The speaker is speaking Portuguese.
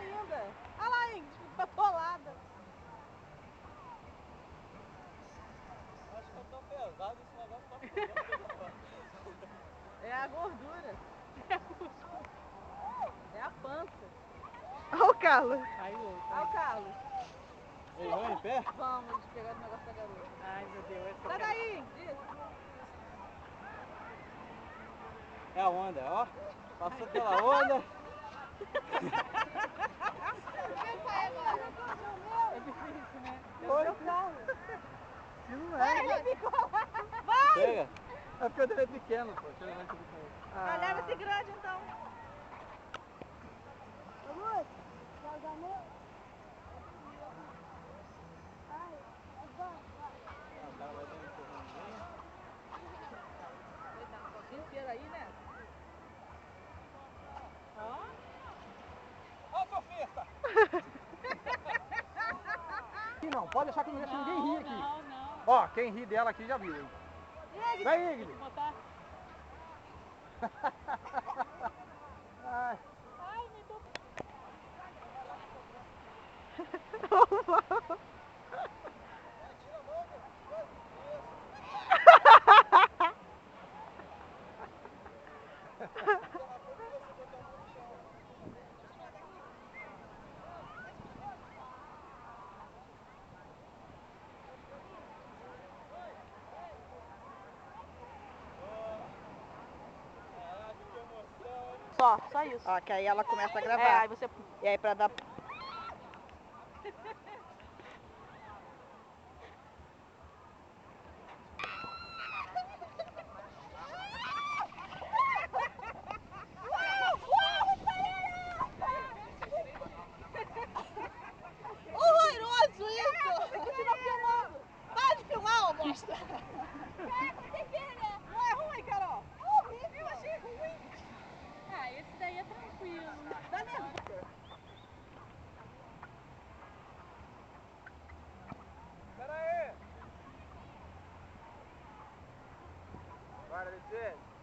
ainda. Olha lá, Ingrid, patolada. Acho que eu tô pesado, esse negócio tá pesado. É a gordura. É a pança. Olha o Carlos. Aí, olha o Carlos. Ei, vamos em pé? Vamos, eles pegaram o negócio da garota. Ai, meu Deus. Sai daí, isso. É a onda, ó. Passou pela onda. É difícil, né? É Oi. o meu carro. Se não é. Ele ficou lá. Vai! Chega. É porque eu dele é pequeno, pô. Deixa eu levar esse pequeno. Ah, leva esse grande então. Vamos? Joga meu? Ai, vamos. O cara vai dar um empurrãozinho. Coitado, o dia inteiro aí, né? Ó. Ó, Sofista! Não, pode deixar que não deixa ninguém rir aqui. Não, não. Ó, quem ri dela aqui já viu, hein? Vem, Ingrid! Botar. Ai. Ai, me deu. Só isso. Ó, que aí ela começa a gravar. É, aí você... E aí pra dar... Horroroso isso! Continua filmando! Para de filmar, ô bosta! Não é ruim, Carol? Eu achei ruim! Ah, esse daí é tranquilo. Dá nervoso! Pera aí! Bora, Licete!